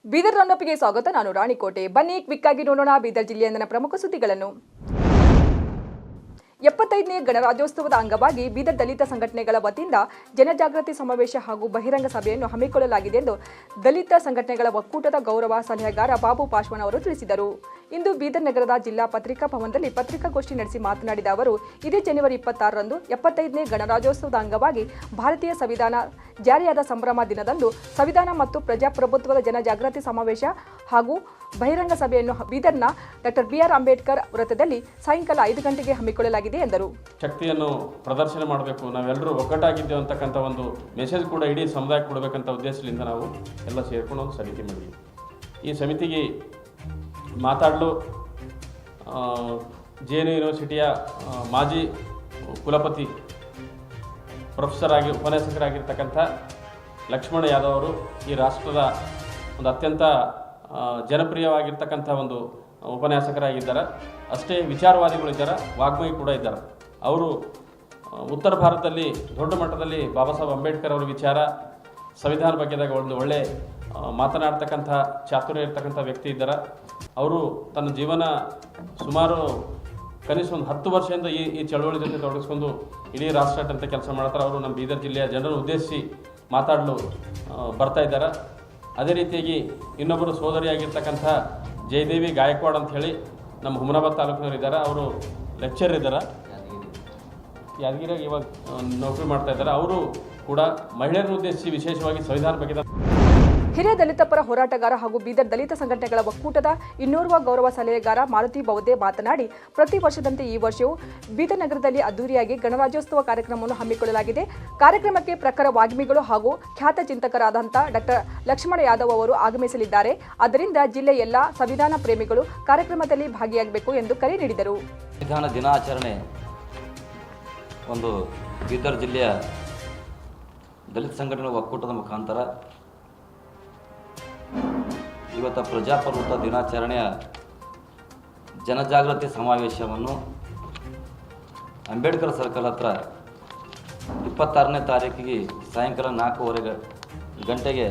ಬೀದರ್ ರನ್ನಪ್ಪಿಗೆ ಸ್ವಾಗತ. ನಾನು ರಾಣಿಕೋಟೆ. ಬನ್ನಿ ಕ್ವಿಕ್ ಆಗಿ ನೋಡೋಣ ಬೀದರ್ ಜಿಲ್ಲೆಯ ಪ್ರಮುಖ ಸುದ್ದಿಗಳನ್ನು. 75ನೇ ಗಣರಾಜ್ಯೋತ್ಸವದ ಅಂಗವಾಗಿ ಬೀದರ್ ದಲಿತ ಸಂಘಟನೆಗಳ ವತಿಯಿಂದ ಜನಜಾಗೃತಿ ಸಮಾವೇಶ ಹಾಗೂ ಬಹಿರಂಗ ಸಭೆಯನ್ನು ಹಮ್ಮಿಕೊಳ್ಳಲಾಗಿದೆ ಎಂದು ದಲಿತ ಸಂಘಟನೆಗಳ ಒಕ್ಕೂಟದ ಗೌರವ ಸಲಹೆಗಾರ ಬಾಬು ಪಾಶ್ವಾನ್ ಅವರು ತಿಳಿಸಿದರು. ಇಂದು ಬೀದರ್ ನಗರದ ಜಿಲ್ಲಾ ಪತ್ರಿಕಾ ಭವನದಲ್ಲಿ ಪತ್ರಿಕಾಗೋಷ್ಠಿ ನಡೆಸಿ ಮಾತನಾಡಿದ ಅವರು, ಇದೇ ಜನವರಿ 26ರಂದು 75ನೇ ಗಣರಾಜ್ಯೋತ್ಸವದ ಅಂಗವಾಗಿ ಭಾರತೀಯ ಸಂವಿಧಾನ ಜಾರಿಯಾದ ಸಂಭ್ರಮ ದಿನದಂದು ಸಂವಿಧಾನ ಮತ್ತು ಪ್ರಜಾಪ್ರಭುತ್ವದ ಜನಜಾಗೃತಿ ಸಮಾವೇಶ ಹಾಗೂ ಬಹಿರಂಗ ಸಭೆಯನ್ನು ಬೀದರ್ನ ಡಾಕ್ಟರ್ ಬಿ.ಆರ್. ಅಂಬೇಡ್ಕರ್ ವೃತ್ತದಲ್ಲಿ ಸಾಯಂಕಾಲ 5 ಗಂಟೆಗೆ ಹಮ್ಮಿಕೊಳ್ಳಲಾಗಿದೆ ಎಂದರು. ಶಕ್ತಿಯನ್ನು ಪ್ರದರ್ಶನ ಮಾಡಬೇಕು, ನಾವೆಲ್ಲರೂ ಒಗ್ಗಟ್ಟಾಗಿದ್ದೇವೆ ಅಂತಕ್ಕಂಥ ಒಂದು ಮೆಸೇಜ್ ಕೂಡ ಇಡೀ ಸಮುದಾಯಕ್ಕೆ ಕೊಡಬೇಕಂತ ಉದ್ದೇಶದಿಂದ ನಾವು ಎಲ್ಲ ಸೇರ್ಕೊಂಡು ಒಂದು ಸಮಿತಿ ಮಾಡಿದ್ವಿ. ಈ ಸಮಿತಿಗೆ ಮಾತಾಡಲು JNU ಯೂನಿವರ್ಸಿಟಿಯ ಮಾಜಿ ಕುಲಪತಿ ಪ್ರೊಫೆಸರ್ ಆಗಿ ಉಪನ್ಯಾಸಕರಾಗಿರ್ತಕ್ಕಂಥ ಲಕ್ಷ್ಮಣ ಯಾದವ್ ಅವರು ಈ ರಾಷ್ಟ್ರದ ಒಂದು ಅತ್ಯಂತ ಜನಪ್ರಿಯವಾಗಿರ್ತಕ್ಕಂಥ ಒಂದು ಉಪನ್ಯಾಸಕರಾಗಿದ್ದಾರೆ. ಅಷ್ಟೇ ವಿಚಾರವಾದಿಗಳಿದ್ದಾರೆ, ವಾಗ್ಮಿ ಕೂಡ ಇದ್ದಾರೆ. ಅವರು ಉತ್ತರ ಭಾರತದಲ್ಲಿ ದೊಡ್ಡ ಮಟ್ಟದಲ್ಲಿ ಬಾಬಾ ಸಾಹೇಬ್ ಅಂಬೇಡ್ಕರ್ ಅವರ ವಿಚಾರ, ಸಂವಿಧಾನ ಬಗ್ಗೆದಾಗ ಒಂದು ಒಳ್ಳೆ ಮಾತನಾಡ್ತಕ್ಕಂಥ ಚಾತುರ್ಯ ಇರ್ತಕ್ಕಂಥ ವ್ಯಕ್ತಿ ಇದ್ದಾರೆ. ಅವರು ತನ್ನ ಜೀವನ ಸುಮಾರು ಕನಿಷ್ಠ ಒಂದು 10 ವರ್ಷದಿಂದ ಈ ಚಳವಳಿ ಜೊತೆ ತೊಡಗಿಸ್ಕೊಂಡು ಇಡೀ ರಾಷ್ಟ್ರಾದ್ಯಂತ ಕೆಲಸ ಮಾಡ್ತಾರೆ. ಅವರು ನಮ್ಮ ಬೀದರ್ ಜಿಲ್ಲೆಯ ಜನರನ್ನು ಉದ್ದೇಶಿಸಿ ಮಾತಾಡಲು ಬರ್ತಾ ಇದ್ದಾರೆ. ಅದೇ ರೀತಿಯಾಗಿ ಇನ್ನೊಬ್ಬರು ಸೋದರಿಯಾಗಿರ್ತಕ್ಕಂಥ ಜಯದೇವಿ ಗಾಯಕ್ವಾಡ್ ಅಂತ ಹೇಳಿ ನಮ್ಮ ಹುಮನಾಬಾದ್ ತಾಲೂಕಿನವರು ಇದ್ದಾರೆ. ಅವರು ಲೆಕ್ಚರ್ ಇದ್ದಾರೆ, ಯಾದಗಿರಿಯಾಗಿ ಇವಾಗ ನೌಕರಿ ಮಾಡ್ತಾ ಇದ್ದಾರೆ. ಅವರು ಕೂಡ ಮಹಿಳೆಯರನ್ನು ಉದ್ದೇಶಿಸಿ ವಿಶೇಷವಾಗಿ ಸಂವಿಧಾನ ಬಗ್ಗೆ ಹಿರಿಯ ದಲಿತ ಪರ ಹೋರಾಟಗಾರ ಹಾಗೂ ಬೀದರ್ ದಲಿತ ಸಂಘಟನೆಗಳ ಒಕ್ಕೂಟದ ಇನ್ನೋರ್ವ ಗೌರವ ಸಲಹೆಗಾರ ಮಾರುತಿ ಬೌದ್ದೆ ಮಾತನಾಡಿ, ಪ್ರತಿ ವರ್ಷದಂತೆ ಈ ವರ್ಷವೂ ಬೀದರ್ ನಗರದಲ್ಲಿ ಅದ್ದೂರಿಯಾಗಿ ಗಣರಾಜ್ಯೋತ್ಸವ ಕಾರ್ಯಕ್ರಮವನ್ನು ಹಮ್ಮಿಕೊಳ್ಳಲಾಗಿದೆ. ಕಾರ್ಯಕ್ರಮಕ್ಕೆ ಪ್ರಖರ ವಾಗ್ಮಿಗಳು ಹಾಗೂ ಖ್ಯಾತ ಚಿಂತಕರಾದಂಥ ಡಾಕ್ಟರ್ ಲಕ್ಷ್ಮಣ ಯಾದವ್ ಅವರು ಆಗಮಿಸಲಿದ್ದಾರೆ. ಆದ್ದರಿಂದ ಜಿಲ್ಲೆಯ ಎಲ್ಲ ಸಂವಿಧಾನ ಪ್ರೇಮಿಗಳು ಕಾರ್ಯಕ್ರಮದಲ್ಲಿ ಭಾಗಿಯಾಗಬೇಕು ಎಂದು ಕರೆ ನೀಡಿದರು. ಸಂವಿಧಾನ ದಿನಾಚರಣೆ ಒಂದು ಬೀದರ್ ಜಿಲ್ಲೆಯ ದಲಿತ ಸಂಘಟನೆಗಳ ಒಕ್ಕೂಟದ ಮುಖಾಂತರ ಇವತ್ತು ಪ್ರಜಾಪ್ರಭುತ್ವ ದಿನಾಚರಣೆಯ ಜನಜಾಗೃತಿ ಸಮಾವೇಶವನ್ನು ಅಂಬೇಡ್ಕರ್ ಸರ್ಕಲ್ ಹತ್ರ 26ನೇ ತಾರೀಕಿಗೆ ಸಾಯಂಕಾಲ 4:15 ಗಂಟೆಗೆ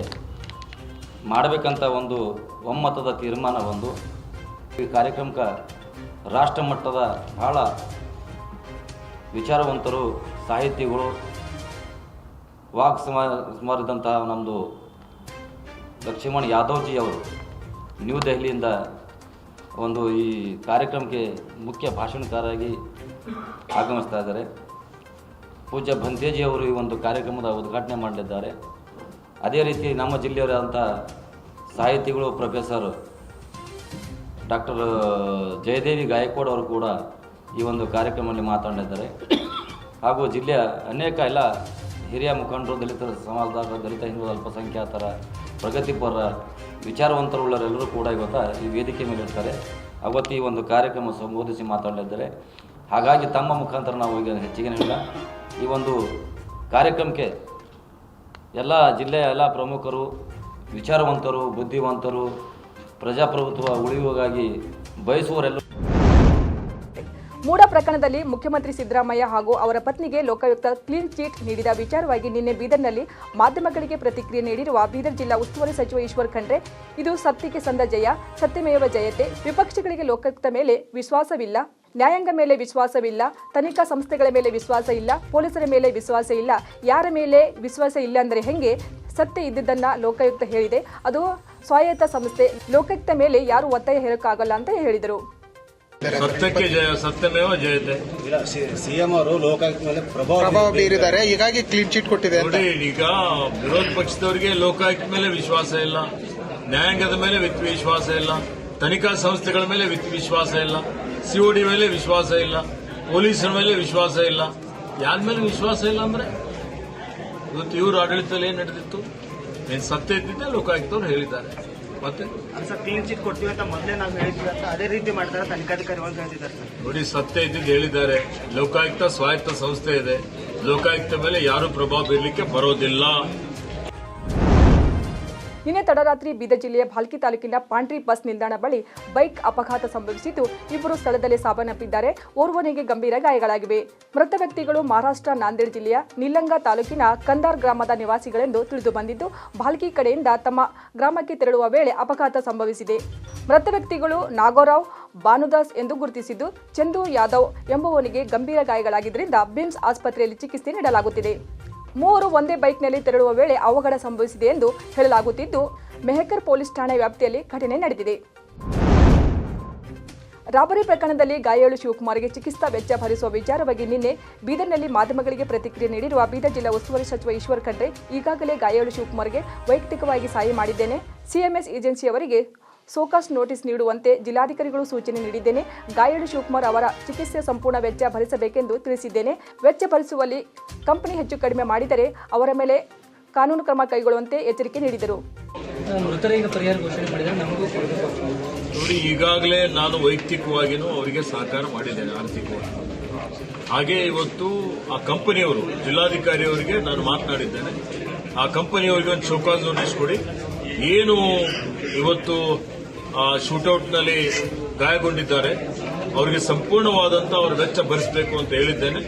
ಮಾಡಬೇಕಂತ ಒಂದು ಒಮ್ಮತದ ತೀರ್ಮಾನ ಒಂದು. ಈ ಕಾರ್ಯಕ್ರಮಕ್ಕೆ ರಾಷ್ಟ್ರ ಮಟ್ಟದ ಭಾಳ ವಿಚಾರವಂತರು, ಸಾಹಿತಿಗಳು, ಸುಮಾರಿದ್ದಂತಹ ನಮ್ಮದು ಲಕ್ಷ್ಮಣ ಯಾದವ್ಜಿ ಅವರು ನ್ಯೂ ದೆಹಲಿಯಿಂದ ಒಂದು ಈ ಕಾರ್ಯಕ್ರಮಕ್ಕೆ ಮುಖ್ಯ ಭಾಷಣಕಾರರಾಗಿ ಆಗಮಿಸ್ತಾ ಇದ್ದಾರೆ. ಪೂಜ್ಯ ಭಂತೇಜಿ ಅವರು ಈ ಒಂದು ಕಾರ್ಯಕ್ರಮದ ಉದ್ಘಾಟನೆ ಮಾಡಲಿದ್ದಾರೆ. ಅದೇ ರೀತಿ ನಮ್ಮ ಜಿಲ್ಲೆಯವರಾದಂಥ ಸಾಹಿತಿಗಳು ಪ್ರೊಫೆಸರ್ ಡಾಕ್ಟರ್ ಜಯದೇವಿ ಗಾಯಕ್ವಾಡ್ ಅವರು ಕೂಡ ಈ ಒಂದು ಕಾರ್ಯಕ್ರಮದಲ್ಲಿ ಮಾತನಾಡಿದ್ದಾರೆ. ಹಾಗೂ ಜಿಲ್ಲೆಯ ಅನೇಕ ಎಲ್ಲ ಹಿರಿಯ ಮುಖಂಡರು, ದಲಿತ ಸಮಾಜದ, ದಲಿತ ಹಿಂದೂ ಅಲ್ಪಸಂಖ್ಯಾತರ, ಪ್ರಗತಿಪರ ವಿಚಾರವಂತರುಳ್ಳರೆಲ್ಲರೂ ಕೂಡ ಇವತ್ತು ಈ ವೇದಿಕೆ ಮೇಲೆ ಇರ್ತಾರೆ. ಅವತ್ತು ಈ ಒಂದು ಕಾರ್ಯಕ್ರಮ ಸಂಬೋಧಿಸಿ ಮಾತಾಡಲಿದ್ದಾರೆ. ಹಾಗಾಗಿ ತಮ್ಮ ಮುಖಾಂತರ ನಾವು ಈಗ ಹೆಚ್ಚಿಗೆನಿಲ್ಲ ಈ ಒಂದು ಕಾರ್ಯಕ್ರಮಕ್ಕೆ ಎಲ್ಲ ಜಿಲ್ಲೆಯ ಎಲ್ಲ ಪ್ರಮುಖರು, ವಿಚಾರವಂತರು, ಬುದ್ಧಿವಂತರು, ಪ್ರಜಾಪ್ರಭುತ್ವ ಉಳಿಯುವುಗಾಗಿ ಬಯಸುವರೆಲ್ಲ. ಮೂಡ ಪ್ರಕರಣದಲ್ಲಿ ಮುಖ್ಯಮಂತ್ರಿ ಸಿದ್ದರಾಮಯ್ಯ ಹಾಗೂ ಅವರ ಪತ್ನಿಗೆ ಲೋಕಾಯುಕ್ತ ಕ್ಲೀನ್ ಚೀಟ್ ನೀಡಿದ ವಿಚಾರವಾಗಿ ನಿನ್ನೆ ಬೀದರ್ನಲ್ಲಿ ಮಾಧ್ಯಮಗಳಿಗೆ ಪ್ರತಿಕ್ರಿಯೆ ನೀಡಿರುವ ಬೀದರ್ ಜಿಲ್ಲಾ ಉಸ್ತುವಾರಿ ಸಚಿವ ಈಶ್ವರ್ ಖಂಡ್ರೆ, ಇದು ಸತ್ಯಕ್ಕೆ ಸಂದ ಜಯ, ಸತ್ಯಮೇವ ಜಯತೆ. ವಿಪಕ್ಷಗಳಿಗೆ ಲೋಕಾಯುಕ್ತ ಮೇಲೆ ವಿಶ್ವಾಸವಿಲ್ಲ, ನ್ಯಾಯಾಂಗ ಮೇಲೆ ವಿಶ್ವಾಸವಿಲ್ಲ, ತನಿಖಾ ಸಂಸ್ಥೆಗಳ ಮೇಲೆ ವಿಶ್ವಾಸ ಇಲ್ಲ, ಪೊಲೀಸರ ಮೇಲೆ ವಿಶ್ವಾಸ ಇಲ್ಲ. ಯಾರ ಮೇಲೆ ವಿಶ್ವಾಸ ಇಲ್ಲ ಅಂದರೆ ಹೆಂಗೆ? ಸತ್ಯ ಇದ್ದಿದ್ದನ್ನ ಲೋಕಾಯುಕ್ತ ಹೇಳಿದೆ, ಅದು ಸ್ವಾಯತ್ತ ಸಂಸ್ಥೆ. ಲೋಕಾಯುಕ್ತ ಮೇಲೆ ಯಾರು ಒತ್ತಾಯ ಹೇಳೋಕ್ಕಾಗಲ್ಲ ಅಂತ ಹೇಳಿದರು. ಸತ್ಯಕ್ಕೆ ಜಯ, ಸತ್ಯಮೇವ ಜಯತೆ. ಸಿಎಂ ಅವರು ಲೋಕಾಯುಕ್ತ ಮೇಲೆ ಪ್ರಭಾವ ಬೀರಿದ್ದಾರೆ, ಹೀಗಾಗಿ ಕ್ಲೀನ್ ಚೀಟ್ ಕೊಟ್ಟಿದೆ. ನೋಡಿ, ಈಗ ವಿರೋಧ ಪಕ್ಷದವರಿಗೆ ಲೋಕಾಯುಕ್ತ ಮೇಲೆ ವಿಶ್ವಾಸ ಇಲ್ಲ, ನ್ಯಾಯಾಂಗದ ಮೇಲೆ ವಿಶ್ವಾಸ ಇಲ್ಲ, ತನಿಖಾ ಸಂಸ್ಥೆಗಳ ಮೇಲೆ ವಿಶ್ವಾಸ ಇಲ್ಲ, COD ಮೇಲೆ ವಿಶ್ವಾಸ ಇಲ್ಲ, ಪೊಲೀಸರ ಮೇಲೆ ವಿಶ್ವಾಸ ಇಲ್ಲ. ಯಾರ ಮೇಲೆ ವಿಶ್ವಾಸ ಇಲ್ಲ ಅಂದ್ರೆ ಇವತ್ತು ಇವರು ಆಡಳಿತದಲ್ಲಿ ಏನ್ ನಡೆದಿತ್ತು? ಏನ್ ಸತ್ಯ ಇದ್ದಿದ್ದೆ ಲೋಕಾಯುಕ್ತವ್ರು ಹೇಳಿದ್ದಾರೆ. ಮತ್ತೆ ಕ್ಲೀನ್ ಚೀಟ್ ಕೊಡ್ತೀವಿ ಅಂತ ಮೊದಲೇ ನಾವು ಹೇಳಿದ್ವಿ ಅಂತ ಅದೇ ರೀತಿ ಮಾಡ್ತಾರೆ ತನಿಖಾಧಿಕಾರಿ ಅಂತ ಹೇಳಿದ್ದಾರೆ. ನೋಡಿ, ಸತ್ಯ ಇದ್ದಿದ್ದು ಹೇಳಿದ್ದಾರೆ. ಲೋಕಾಯುಕ್ತ ಸ್ವಾಯತ್ತ ಸಂಸ್ಥೆ ಇದೆ, ಲೋಕಾಯುಕ್ತ ಮೇಲೆ ಯಾರು ಪ್ರಭಾವ ಬೀರಲಿಕ್ಕೆ ಬರೋದಿಲ್ಲ. ನಿನ್ನೆ ತಡರಾತ್ರಿ ಬೀದರ್ ಜಿಲ್ಲೆಯ ಭಾಲ್ಕಿ ತಾಲೂಕಿನ ಪಾಂಡ್ರಿ ಬಸ್ ನಿಲ್ದಾಣ ಬಳಿ ಬೈಕ್ ಅಪಘಾತ ಸಂಭವಿಸಿದ್ದು ಇಬ್ಬರು ಸ್ಥಳದಲ್ಲೇ ಸಾವನ್ನಪ್ಪಿದ್ದಾರೆ. ಓರ್ವನಿಗೆ ಗಂಭೀರ ಗಾಯಗಳಾಗಿವೆ. ಮೃತ ವ್ಯಕ್ತಿಗಳು ಮಹಾರಾಷ್ಟ್ರ ನಾಂದೇಡ್ ಜಿಲ್ಲೆಯ ನಿಲಂಗ ತಾಲೂಕಿನ ಕಂದಾರ್ ಗ್ರಾಮದ ನಿವಾಸಿಗಳೆಂದು ತಿಳಿದು ಬಂದಿದ್ದು, ಭಾಲ್ಕಿ ಕಡೆಯಿಂದ ತಮ್ಮ ಗ್ರಾಮಕ್ಕೆ ತೆರಳುವ ವೇಳೆ ಅಪಘಾತ ಸಂಭವಿಸಿದೆ. ಮೃತ ವ್ಯಕ್ತಿಗಳು ನಾಗೋರಾವ್ ಭಾನುದಾಸ್ ಎಂದು ಗುರುತಿಸಿದ್ದು, ಚಂದು ಯಾದವ್ ಎಂಬುವನಿಗೆ ಗಂಭೀರ ಗಾಯಗಳಾಗಿದ್ದರಿಂದ ಬಿಮ್ಸ್ ಆಸ್ಪತ್ರೆಯಲ್ಲಿ ಚಿಕಿತ್ಸೆ ನೀಡಲಾಗುತ್ತಿದೆ. ಮೂವರು ಒಂದೇ ಬೈಕ್ನಲ್ಲಿ ತೆರಳುವ ವೇಳೆ ಅವಘಡ ಸಂಭವಿಸಿದೆ ಎಂದು ಹೇಳಲಾಗುತ್ತಿದ್ದು, ಮೆಹಕರ್ ಪೊಲೀಸ್ ಠಾಣೆ ವ್ಯಾಪ್ತಿಯಲ್ಲಿ ಘಟನೆ ನಡೆದಿದೆ. ರಾಬರಿ ಪ್ರಕರಣದಲ್ಲಿ ಗಾಯಾಳು ಶಿವಕುಮಾರ್ಗೆ ಚಿಕಿತ್ಸಾ ವೆಚ್ಚ ಭರಿಸುವ ವಿಚಾರವಾಗಿ ನಿನ್ನೆ ಬೀದರ್ನಲ್ಲಿ ಮಾಧ್ಯಮಗಳಿಗೆ ಪ್ರತಿಕ್ರಿಯೆ ನೀಡಿರುವ ಬೀದರ್ ಜಿಲ್ಲಾ ಉಸ್ತುವಾರಿ ಸಚಿವ ಈಶ್ವರ್ ಖಂಡ್ರೆ, ಈಗಾಗಲೇ ಗಾಯಾಳು ಶಿವಕುಮಾರ್ಗೆ ವೈಯಕ್ತಿಕವಾಗಿ ಸಹಾಯ ಮಾಡಿದ್ದೇನೆ. ಸಿಎಂಎಸ್ ಏಜೆನ್ಸಿಯವರಿಗೆ ಸೋಕಾಸ್ ನೋಟಿಸ್ ನೀಡುವಂತೆ ಜಿಲ್ಲಾಧಿಕಾರಿಗಳು ಸೂಚನೆ ನೀಡಿದ್ದೇನೆ. ಗಾಯಾಳು ಶಿವಕುಮಾರ್ ಅವರ ಚಿಕಿತ್ಸೆಯ ಸಂಪೂರ್ಣ ವೆಚ್ಚ ಭರಿಸಬೇಕೆಂದು ತಿಳಿಸಿದ್ದೇನೆ. ವೆಚ್ಚ ಭರಿಸುವಲ್ಲಿ ಕಂಪನಿ ಹೆಚ್ಚು ಕಡಿಮೆ ಮಾಡಿದರೆ ಅವರ ಮೇಲೆ ಕಾನೂನು ಕ್ರಮ ಕೈಗೊಳ್ಳುವಂತೆ ಎಚ್ಚರಿಕೆ ನೀಡಿದರು. ನೋಡಿ, ಈಗಾಗಲೇ ನಾನು ವೈಯಕ್ತಿಕವಾಗಿಯೂ ಅವರಿಗೆ ಸಹಕಾರ ಮಾಡಿದ್ದೇನೆ ಆರ್ಥಿಕವಾಗಿ. ಹಾಗೆ ಇವತ್ತು ಆ ಕಂಪನಿಯವರು, ಜಿಲ್ಲಾಧಿಕಾರಿಯವರಿಗೆ ನಾನು ಮಾತನಾಡಿದ್ದೇನೆ. ಆ ಕಂಪನಿಯವರಿಗೆ ಒಂದು ಶೋಕಾಸ್ ನೋಟಿಸ್ ಕೊಡಿ. ಏನು ಇವತ್ತು ಶೂಟೌಟ್ನಲ್ಲಿ ಗಾಯಗೊಂಡಿದ್ದಾರೆ ಅವರಿಗೆ ಸಂಪೂರ್ಣವಾದಂಥ ಅವರ ವೆಚ್ಚ ಭರಿಸಬೇಕು ಅಂತ ಹೇಳಿದ್ದೇನೆ.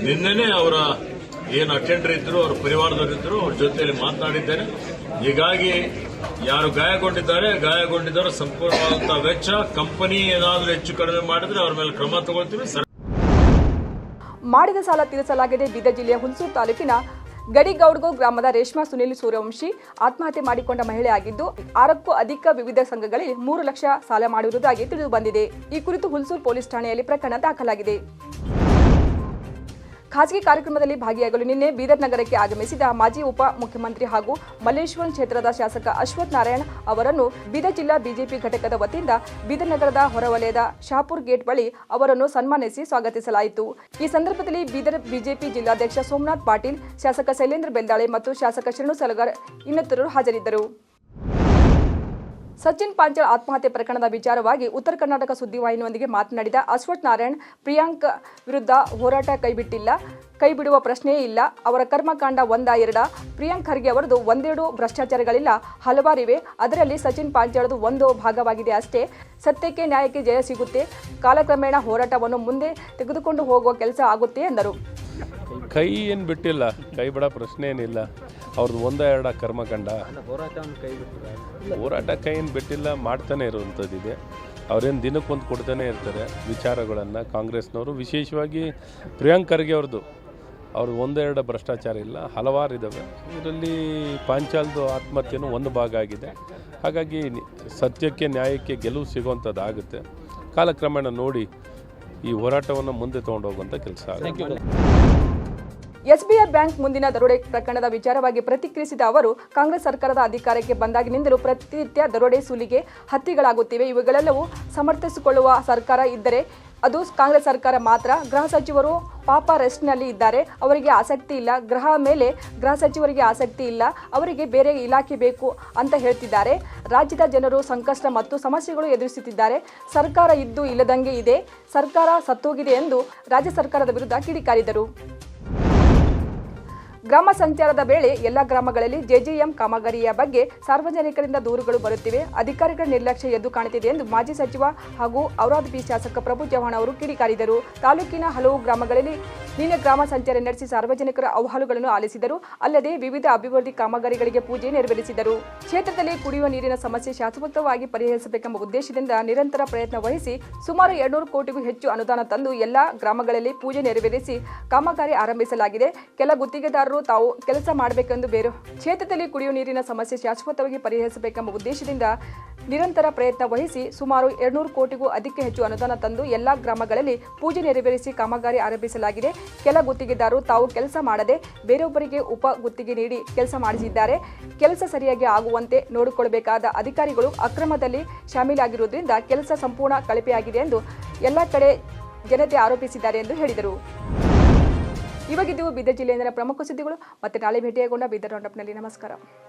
ನಿನ್ನೆನೇ ಅವರ ಏನು ಅಟೆಂಡರ್ ಇದ್ದರು, ಅವರ ಪರಿವಾರದವರಿದ್ದರು, ಅವ್ರ ಜೊತೆಯಲ್ಲಿ ಮಾತನಾಡಿದ್ದೇನೆ. ಹೀಗಾಗಿ ಯಾರು ಗಾಯಗೊಂಡಿದ್ದಾರೋ ಸಂಪೂರ್ಣವಾದಂಥ ವೆಚ್ಚ ಕಂಪನಿ ಏನಾದರೂ ಹೆಚ್ಚು ಕಡಿಮೆ ಮಾಡಿದ್ರೆ ಅವ್ರ ಮೇಲೆ ಕ್ರಮ ತಗೊಳ್ತೀವಿ. ಮಾಡಿದ ಸಾಲ ತೀರಿಸಲಾಗಿದೆ. ಬೀದರ್ ಜಿಲ್ಲೆಯ ಹುಣಸೂರು ತಾಲೂಕಿನ ಗಡಿಗೌಡ್ಗೋ ಗ್ರಾಮದ ರೇಷ್ಮಾ ಸುನಿಲ್ ಸೂರ್ಯವಂಶಿ ಆತ್ಮಹತ್ಯೆ ಮಾಡಿಕೊಂಡ ಮಹಿಳೆ ಆಗಿದ್ದು, 6ಕ್ಕೂ ಅಧಿಕ ವಿವಿಧ ಸಂಘಗಳಲ್ಲಿ 3 ಲಕ್ಷ ಸಾಲ ಮಾಡಿರುವುದಾಗಿ ತಿಳಿದು ಬಂದಿದೆ. ಈ ಕುರಿತು ಹುಣಸೂರು ಪೊಲೀಸ್ ಠಾಣೆಯಲ್ಲಿ ಪ್ರಕರಣ ದಾಖಲಾಗಿದೆ. ಖಾಸಗಿ ಕಾರ್ಯಕ್ರಮದಲ್ಲಿ ಭಾಗಿಯಾಗಲು ನಿನ್ನೆ ಬೀದರ್ ನಗರಕ್ಕೆ ಆಗಮಿಸಿದ ಮಾಜಿ ಉಪ ಮುಖ್ಯಮಂತ್ರಿ ಹಾಗೂ ಮಲ್ಲೇಶ್ವರಂ ಕ್ಷೇತ್ರದ ಶಾಸಕ ಅಶ್ವಥ್ ನಾರಾಯಣ್ ಅವರನ್ನು ಬೀದರ್ ಜಿಲ್ಲಾ ಬಿಜೆಪಿ ಘಟಕದ ವತಿಯಿಂದ ಬೀದರ್ ನಗರದ ಹೊರವಲಯದ ಶಾಪುರ್ ಗೇಟ್ ಬಳಿ ಅವರನ್ನು ಸನ್ಮಾನಿಸಿ ಸ್ವಾಗತಿಸಲಾಯಿತು. ಈ ಸಂದರ್ಭದಲ್ಲಿ ಬೀದರ್ ಬಿಜೆಪಿ ಜಿಲ್ಲಾಧ್ಯಕ್ಷ ಸೋಮನಾಥ್ ಪಾಟೀಲ್, ಶಾಸಕ ಶೈಲೇಂದ್ರ ಬೆಲ್ದಾಳೆ ಮತ್ತು ಶಾಸಕ ಶರಣು ಸಲಗರ್ ಇನ್ನಿತರರು ಹಾಜರಿದ್ದರು. ಸಚಿನ್ ಪಾಂಚಾಳ್ ಆತ್ಮಹತ್ಯೆ ಪ್ರಕರಣದ ವಿಚಾರವಾಗಿ ಉತ್ತರ ಕರ್ನಾಟಕ ಸುದ್ದಿವಾಹಿನಿಯೊಂದಿಗೆ ಮಾತನಾಡಿದ ಅಶ್ವಥ್ ನಾರಾಯಣ್, ಪ್ರಿಯಾಂಕ್ ವಿರುದ್ಧ ಹೋರಾಟ ಕೈಬಿಡುವ ಪ್ರಶ್ನೆಯೇ ಇಲ್ಲ. ಅವರ ಕರ್ಮಕಾಂಡ 1-2. ಪ್ರಿಯಾಂಕ್ ಖರ್ಗೆ ಅವರದು 1-2 ಭ್ರಷ್ಟಾಚಾರಗಳಿಲ್ಲ, ಹಲವಾರಿವೆ. ಅದರಲ್ಲಿ ಸಚಿನ್ ಪಾಂಚಾಳದು ಒಂದು ಭಾಗವಾಗಿದೆ ಅಷ್ಟೇ. ಸತ್ಯಕ್ಕೆ ನ್ಯಾಯಕ್ಕೆ ಜಯ ಸಿಗುತ್ತೆ. ಕಾಲಕ್ರಮೇಣ ಹೋರಾಟವನ್ನು ಮುಂದೆ ತೆಗೆದುಕೊಂಡು ಹೋಗುವ ಕೆಲಸ ಆಗುತ್ತೆ ಎಂದರು. ಕೈ ಏನು ಬಿಟ್ಟಿಲ್ಲ, ಕೈ ಬಿಡೋ ಪ್ರಶ್ನೆ ಏನಿಲ್ಲ. ಅವ್ರದ್ದು 1-2 ಕರ್ಮಕಾಂಡ, ಹೋರಾಟ ಕೈ ಏನು ಬಿಟ್ಟಿಲ್ಲ, ಮಾಡ್ತಾನೆ ಇರುವಂಥದ್ದಿದೆ. ಅವ್ರೇನು ದಿನಕ್ಕೊಂದು ಕೊಡ್ತಾನೆ ಇರ್ತಾರೆ ವಿಚಾರಗಳನ್ನು. ಕಾಂಗ್ರೆಸ್ನವರು ವಿಶೇಷವಾಗಿ ಪ್ರಿಯಾಂಕ್ ಖರ್ಗೆ ಅವ್ರದ್ದು 1-2 ಭ್ರಷ್ಟಾಚಾರ ಇಲ್ಲ, ಹಲವಾರು ಇದ್ದಾವೆ. ಇದರಲ್ಲಿ ಪಾಂಚಾಲ್ದು ಆತ್ಮಹತ್ಯೆನೂ ಒಂದು ಭಾಗ ಆಗಿದೆ. ಹಾಗಾಗಿ ಸತ್ಯಕ್ಕೆ ನ್ಯಾಯಕ್ಕೆ ಗೆಲುವು ಸಿಗುವಂಥದ್ದಾಗುತ್ತೆ. ಕಾಲಕ್ರಮೇಣ ನೋಡಿ ಈ ಹೋರಾಟವನ್ನು ಮುಂದೆ ತೊಗೊಂಡು ಹೋಗುವಂಥ ಕೆಲಸ ಆಗುತ್ತೆ. ಎಸ್ಬಿಐ ಬ್ಯಾಂಕ್ ಮುಂದಿನ ದರೋಡೆ ಪ್ರಕರಣದ ವಿಚಾರವಾಗಿ ಪ್ರತಿಕ್ರಿಯಿಸಿದ ಅವರು, ಕಾಂಗ್ರೆಸ್ ಸರ್ಕಾರದ ಅಧಿಕಾರಕ್ಕೆ ಬಂದಾಗಿನಿಂದಲೂ ಪ್ರತಿನಿತ್ಯ ದರೋಡೆ, ಸುಲಿಗೆ, ಹತ್ಯೆಗಳಾಗುತ್ತಿವೆ. ಇವುಗಳೆಲ್ಲವೂ ಸಮರ್ಥಿಸಿಕೊಳ್ಳುವ ಸರ್ಕಾರ ಇದ್ದರೆ ಅದು ಕಾಂಗ್ರೆಸ್ ಸರ್ಕಾರ ಮಾತ್ರ. ಗೃಹ ಸಚಿವರು ಪಾಪ ರೆಸ್ಟ್ನಲ್ಲಿ ಇದ್ದಾರೆ, ಅವರಿಗೆ ಆಸಕ್ತಿ ಇಲ್ಲ. ಗೃಹ ಸಚಿವರಿಗೆ ಆಸಕ್ತಿ ಇಲ್ಲ, ಅವರಿಗೆ ಬೇರೆ ಇಲಾಖೆ ಬೇಕು ಅಂತ ಹೇಳ್ತಿದ್ದಾರೆ. ರಾಜ್ಯದ ಜನರು ಸಂಕಷ್ಟ ಮತ್ತು ಸಮಸ್ಯೆಗಳು ಎದುರಿಸುತ್ತಿದ್ದಾರೆ. ಸರ್ಕಾರ ಇದ್ದು ಇಲ್ಲದಂಗೆ ಇದೆ, ಸರ್ಕಾರ ಸತ್ತೋಗಿದೆ ಎಂದು ರಾಜ್ಯ ಸರ್ಕಾರದ ವಿರುದ್ಧ ಕಿಡಿಕಾರಿದರು. ಗ್ರಾಮ ಸಂಚಾರದ ವೇಳೆ ಎಲ್ಲ ಗ್ರಾಮಗಳಲ್ಲಿ ಜೆಜೆಎಂ ಕಾಮಗಾರಿಯ ಬಗ್ಗೆ ಸಾರ್ವಜನಿಕರಿಂದ ದೂರುಗಳು ಬರುತ್ತಿವೆ. ಅಧಿಕಾರಿಗಳ ನಿರ್ಲಕ್ಷ್ಯ ಎದ್ದು ಕಾಣುತ್ತಿದೆ ಎಂದು ಮಾಜಿ ಸಚಿವ ಹಾಗೂ ಔರಾದ್ ಬಿ ಶಾಸಕ ಪ್ರಭು ಚವ್ಹಾಣ್ ಅವರು ಕಿಡಿಕಾರಿದರು. ತಾಲೂಕಿನ ಹಲವು ಗ್ರಾಮಗಳಲ್ಲಿ ನಿನ್ನೆ ಗ್ರಾಮ ಸಂಚಾರ ನಡೆಸಿ ಸಾರ್ವಜನಿಕರ ಅಹವಾಲುಗಳನ್ನು ಆಲಿಸಿದರು. ಅಲ್ಲದೆ ವಿವಿಧ ಅಭಿವೃದ್ಧಿ ಕಾಮಗಾರಿಗಳಿಗೆ ಪೂಜೆ ನೆರವೇರಿಸಿದರು. ಕ್ಷೇತ್ರದಲ್ಲಿ ಕುಡಿಯುವ ನೀರಿನ ಸಮಸ್ಯೆ ಶಾಶ್ವತವಾಗಿ ಪರಿಹರಿಸಬೇಕೆಂಬ ಉದ್ದೇಶದಿಂದ ನಿರಂತರ ಪ್ರಯತ್ನ ವಹಿಸಿ ಸುಮಾರು 200 ಕೋಟಿಗೂ ಹೆಚ್ಚು ಅನುದಾನ ತಂದು ಎಲ್ಲಾ ಗ್ರಾಮಗಳಲ್ಲಿ ಪೂಜೆ ನೆರವೇರಿಸಿ ಕಾಮಗಾರಿ ಆರಂಭಿಸಲಾಗಿದೆ. ಕೆಲ ಗುತ್ತಿಗೆದಾರರು ತಾವು ಕೆಲಸ ಮಾಡಬೇಕೆಂದು ಕ್ಷೇತ್ರದಲ್ಲಿ ಕುಡಿಯುವ ನೀರಿನ ಸಮಸ್ಯೆ ಶಾಶ್ವತವಾಗಿ ಪರಿಹರಿಸಬೇಕೆಂಬ ಉದ್ದೇಶದಿಂದ ನಿರಂತರ ಪ್ರಯತ್ನ ವಹಿಸಿ ಸುಮಾರು 200 ಕೋಟಿಗೂ ಅಧಿಕ ಹೆಚ್ಚು ಅನುದಾನ ತಂದು ಎಲ್ಲಾ ಗ್ರಾಮಗಳಲ್ಲಿ ಪೂಜೆ ನೆರವೇರಿಸಿ ಕಾಮಗಾರಿ ಆರಂಭಿಸಲಾಗಿದೆ. ಕೆಲ ಗುತ್ತಿಗೆದಾರರು ತಾವು ಕೆಲಸ ಮಾಡದೆ ಬೇರೊಬ್ಬರಿಗೆ ಉಪ ಗುತ್ತಿಗೆ ನೀಡಿ ಕೆಲಸ ಮಾಡಿಸಿದ್ದಾರೆ. ಕೆಲಸ ಸರಿಯಾಗಿ ಆಗುವಂತೆ ನೋಡಿಕೊಳ್ಳಬೇಕಾದ ಅಧಿಕಾರಿಗಳು ಅಕ್ರಮದಲ್ಲಿ ಶಾಮೀಲಾಗಿರುವುದರಿಂದ ಕೆಲಸ ಸಂಪೂರ್ಣ ಕಳಪೆಯಾಗಿದೆ ಎಂದು ಎಲ್ಲ ಕಡೆ ಜನತೆ ಆರೋಪಿಸಿದ್ದಾರೆ ಎಂದು ಹೇಳಿದರು. ಇವಾಗಿದ್ದು ಬೀದರ್ ಜಿಲ್ಲೆಯಿಂದ ಪ್ರಮುಖ ಸುದ್ದಿಗಳು. ಮತ್ತೆ ನಾಳೆ ಭೇಟಿಯಾಗೋಣ ಬೀದರ್ ರೌಂಡಪ್ನಲ್ಲಿ. ನಮಸ್ಕಾರ.